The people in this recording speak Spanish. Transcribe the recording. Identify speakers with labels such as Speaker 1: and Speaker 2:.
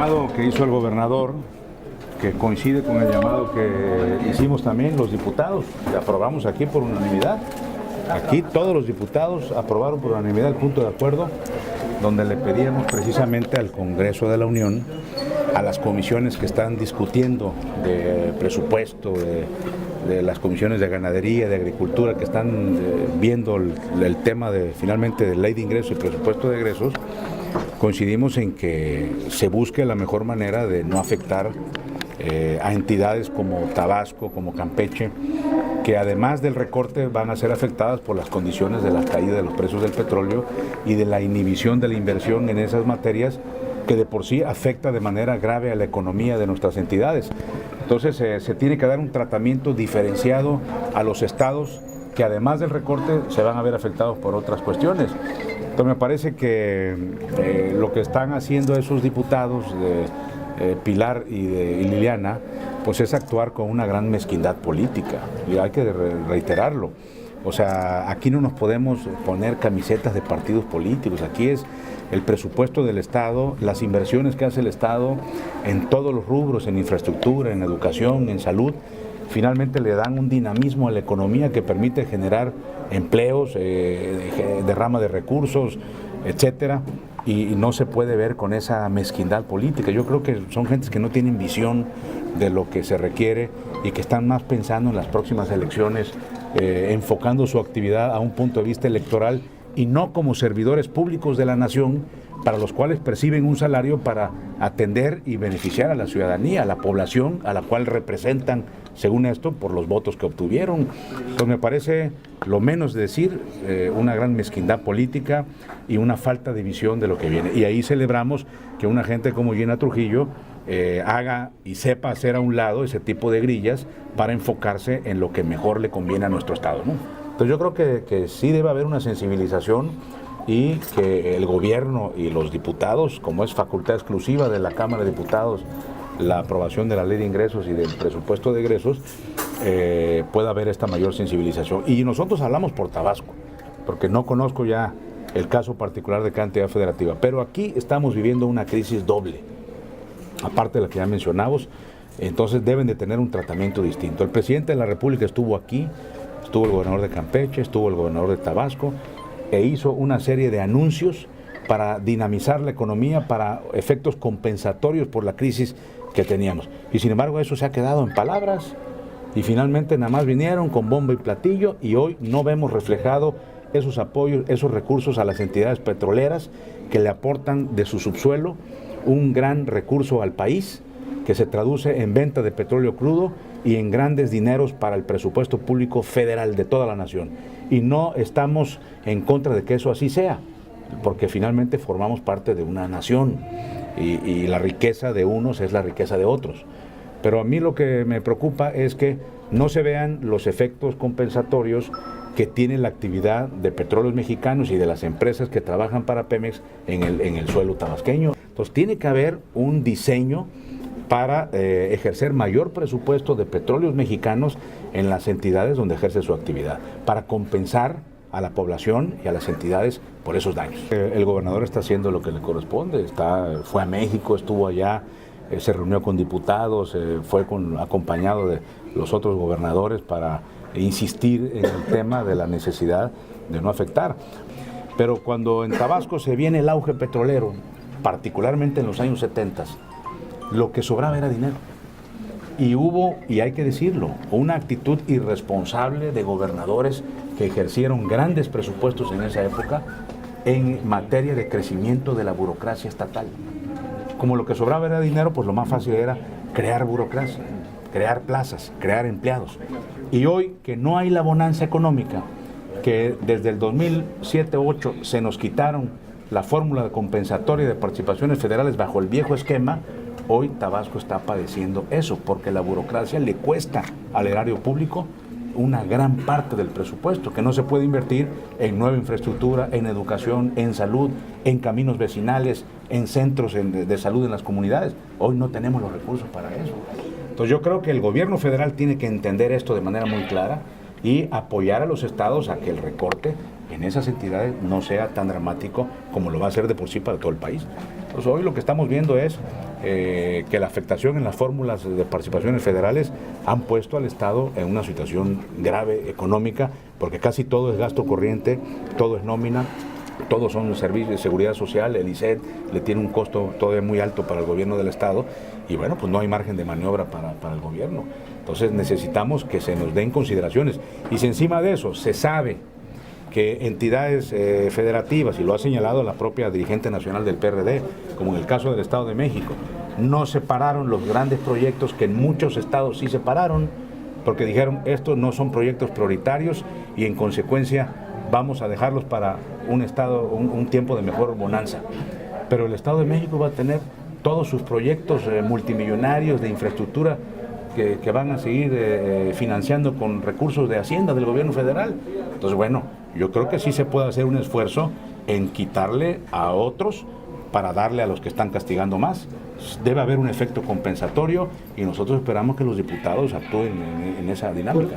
Speaker 1: llamado que hizo el gobernador, que coincide con el llamado que hicimos también los diputados, que aprobamos aquí por unanimidad. Aquí todos los diputados aprobaron por unanimidad el punto de acuerdo, donde le pedíamos precisamente al Congreso de la Unión, a las comisiones que están discutiendo de presupuesto, de las comisiones de ganadería, de agricultura, que están viendo el tema finalmente de ley de ingresos y presupuesto de egresos, coincidimos en que se busque la mejor manera de no afectar a entidades como Tabasco, como Campeche, que además del recorte van a ser afectadas por las condiciones de la caída de los precios del petróleo y de la inhibición de la inversión en esas materias, que de por sí afecta de manera grave a la economía de nuestras entidades. Entonces se tiene que dar un tratamiento diferenciado a los estados que además del recorte se van a ver afectados por otras cuestiones. Entonces me parece que lo que están haciendo esos diputados de Pilar y Liliana, pues es actuar con una gran mezquindad política, y hay que reiterarlo. O sea, aquí no nos podemos poner camisetas de partidos políticos, aquí es el presupuesto del Estado, las inversiones que hace el Estado en todos los rubros, en infraestructura, en educación, en salud, finalmente le dan un dinamismo a la economía que permite generar empleos, derrama de recursos, etcétera, y no se puede ver con esa mezquindad política. Yo creo que son gentes que no tienen visión de lo que se requiere y que están más pensando en las próximas elecciones, enfocando su actividad a un punto de vista electoral y no como servidores públicos de la nación, para los cuales perciben un salario para atender y beneficiar a la ciudadanía, a la población a la cual representan, según esto, por los votos que obtuvieron. Entonces me parece, lo menos decir, una gran mezquindad política y una falta de visión de lo que viene. Y ahí celebramos que una gente como Gina Trujillo haga y sepa hacer a un lado ese tipo de grillas para enfocarse en lo que mejor le conviene a nuestro Estado, ¿no? Entonces yo creo que sí debe haber una sensibilización y que el gobierno y los diputados, como es facultad exclusiva de la Cámara de Diputados, la aprobación de la ley de ingresos y del presupuesto de egresos, pueda haber esta mayor sensibilización. Y nosotros hablamos por Tabasco, porque no conozco ya el caso particular de cada entidad federativa, pero aquí estamos viviendo una crisis doble, aparte de la que ya mencionamos, entonces deben de tener un tratamiento distinto. El presidente de la República estuvo aquí, estuvo el gobernador de Campeche, estuvo el gobernador de Tabasco, e hizo una serie de anuncios para dinamizar la economía, para efectos compensatorios por la crisis que teníamos. Y sin embargo eso se ha quedado en palabras y finalmente nada más vinieron con bombo y platillo y hoy no vemos reflejado esos apoyos, esos recursos a las entidades petroleras que le aportan de su subsuelo un gran recurso al país, que se traduce en venta de petróleo crudo y en grandes dineros para el presupuesto público federal de toda la nación. Y no estamos en contra de que eso así sea, porque finalmente formamos parte de una nación y la riqueza de unos es la riqueza de otros. Pero a mí lo que me preocupa es que no se vean los efectos compensatorios que tiene la actividad de Petróleos Mexicanos y de las empresas que trabajan para Pemex en el suelo tabasqueño. Entonces tiene que haber un diseño para ejercer mayor presupuesto de Petróleos Mexicanos en las entidades donde ejerce su actividad, para compensar a la población y a las entidades por esos daños. El gobernador está haciendo lo que le corresponde, fue a México, estuvo allá, se reunió con diputados, fue acompañado de los otros gobernadores para insistir en el tema de la necesidad de no afectar. Pero cuando en Tabasco se viene el auge petrolero, particularmente en los años 70, lo que sobraba era dinero. Y hubo, y hay que decirlo, una actitud irresponsable de gobernadores que ejercieron grandes presupuestos en esa época en materia de crecimiento de la burocracia estatal. Como lo que sobraba era dinero, pues lo más fácil era crear burocracia, crear plazas, crear empleados. Y hoy que no hay la bonanza económica, que desde el 2007-2008 se nos quitaron la fórmula compensatoria de participaciones federales bajo el viejo esquema, hoy Tabasco está padeciendo eso, porque la burocracia le cuesta al erario público una gran parte del presupuesto, que no se puede invertir en nueva infraestructura, en educación, en salud, en caminos vecinales, en centros de salud en las comunidades. Hoy no tenemos los recursos para eso. Entonces yo creo que el gobierno federal tiene que entender esto de manera muy clara y apoyar a los estados a que el recorte en esas entidades no sea tan dramático como lo va a ser de por sí para todo el país. Entonces hoy lo que estamos viendo es que la afectación en las fórmulas de participaciones federales han puesto al Estado en una situación grave económica, porque casi todo es gasto corriente, todo es nómina, todos son servicios de seguridad social, el ISSSTE le tiene un costo todavía muy alto para el gobierno del Estado y bueno, pues no hay margen de maniobra para el gobierno. Entonces necesitamos que se nos den consideraciones y si encima de eso se sabe que entidades federativas, y lo ha señalado la propia dirigente nacional del PRD, como en el caso del Estado de México, no separaron los grandes proyectos que en muchos estados sí separaron, porque dijeron estos no son proyectos prioritarios y en consecuencia vamos a dejarlos para un estado, un tiempo de mejor bonanza. Pero el Estado de México va a tener todos sus proyectos multimillonarios de infraestructura que van a seguir financiando con recursos de Hacienda del gobierno federal. Entonces, bueno, yo creo que sí se puede hacer un esfuerzo en quitarle a otros para darle a los que están castigando más. Debe haber un efecto compensatorio y nosotros esperamos que los diputados actúen en esa dinámica.